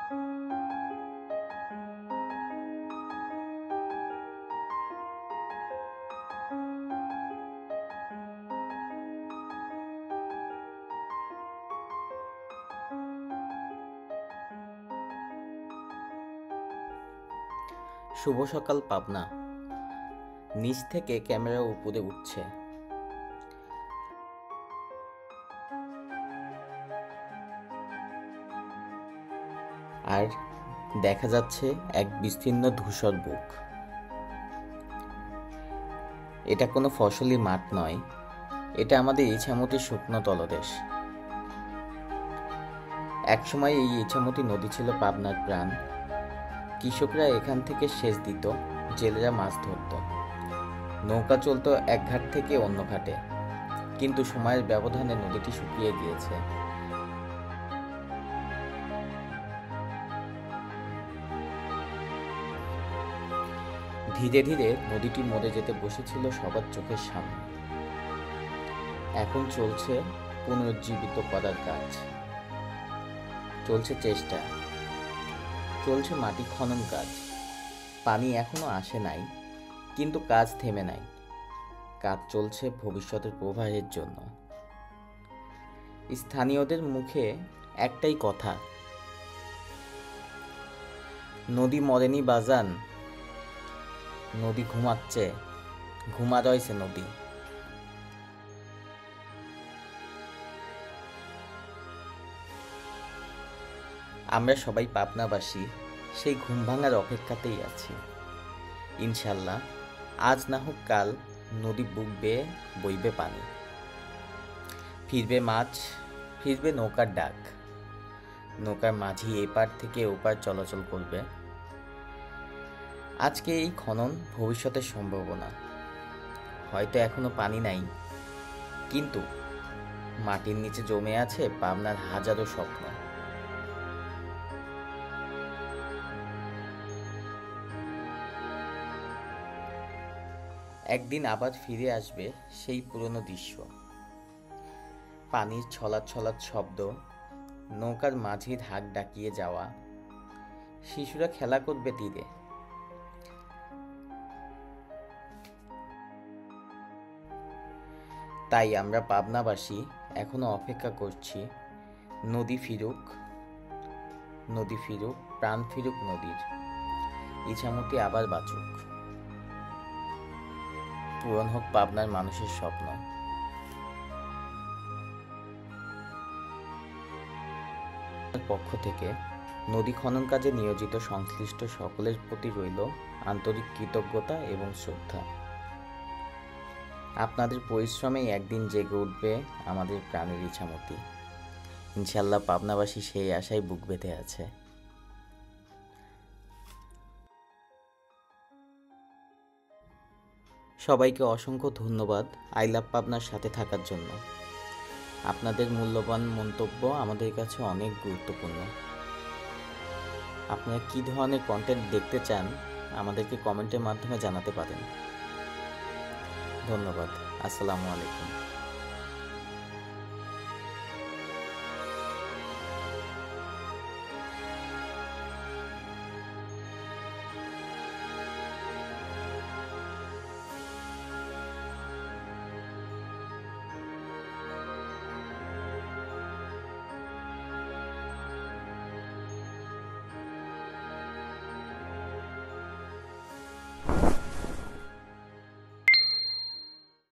শুভ সকাল পাবনা। নিচ থেকে ক্যামেরা উপরে উঠছে, আর দেখা যাচ্ছে এক বিস্তীর্ণ ধূসর বুক। এটা কোনো ফসলি মাঠ নয়, এটা আমাদের ইছামতির শুকনো তলদেশ। একসময় এই ইছামতি নদী ছিল পাবনার প্রাণ। কৃষকরা এখান থেকে সেচ দিত, জেলেরা মাছ ধরত, নৌকা চলতো এক ঘাট থেকে অন্য ঘাটে। কিন্তু সময়ের ব্যবধানে নদীটি শুকিয়ে গিয়েছে। ধীরে ধীরে নদীটি মরে যেতে বসেছিল সবার চোখের সামনে। এখন চলছে পুনরুজ্জীবিত করার কাজ, চলছে চেষ্টা, চলছে মাটি খনন কাজ। পানি এখনো আসে নাই, কিন্তু কাজ থেমে নাই। কাজ চলছে ভবিষ্যতের প্রবাহের জন্য। স্থানীয়দের মুখে একটাই কথা, নদী মরেনি বাজান, নদী ঘুমাচ্ছে, ঘুমা রয়েছে নদী। আমরা সবাই পাবনাবাসী সেই ঘুম ভাঙার অপেক্ষাতেই আছি। ইনশাল্লাহ আজ না হোক কাল নদী বুক বেয়ে বইবে পানি, ফিরবে মাছ, ফিরবে নৌকার ডাক। নৌকার মাঝি এপার থেকে ওপার চলাচল করবে। আজকে এই খনন ভবিষ্যতের সম্ভাবনা। হয়তো এখনো পানি নাই, কিন্তু মাটির নিচে জমে আছে পাবনার হাজারো স্বপ্ন। একদিন আবার ফিরে আসবে সেই পুরনো দৃশ্য, পানির ছলাৎ ছলাৎ শব্দ, নৌকার মাঝির হাঁক ডাকিয়ে যাওয়া, শিশুরা খেলা করবে তীরে। তাই আমরা পাবনাবাসী এখনো অপেক্ষা করছি, নদী ফিরুক, নদী ফিরুক, প্রাণ ফিরুক নদীর, ইছামতি আবার বাঁচুক, পূরণ হোক পাবনার মানুষের স্বপ্ন। পক্ষ থেকে নদী খনন কাজে নিয়োজিত সংশ্লিষ্ট সকলের প্রতি রইল আন্তরিক কৃতজ্ঞতা এবং শ্রদ্ধা। আপনাদের পরিশ্রমেই একদিন জেগে উঠবে আমাদের প্রাণের ইছামতি। ইনশাল্লাহ পাবনাবাসী সেই আশায় বুক বেঁধে আছে। সবাইকে অসংখ্য ধন্যবাদ আই লাভ পাবনার সাথে থাকার জন্য। আপনাদের মূল্যবান মন্তব্য আমাদের কাছে অনেক গুরুত্বপূর্ণ। আপনারা কী ধরনের কন্টেন্ট দেখতে চান আমাদেরকে কমেন্টের মাধ্যমে জানাতে পারেন। ধন্যবাদ। আসসালামু আলাইকুম।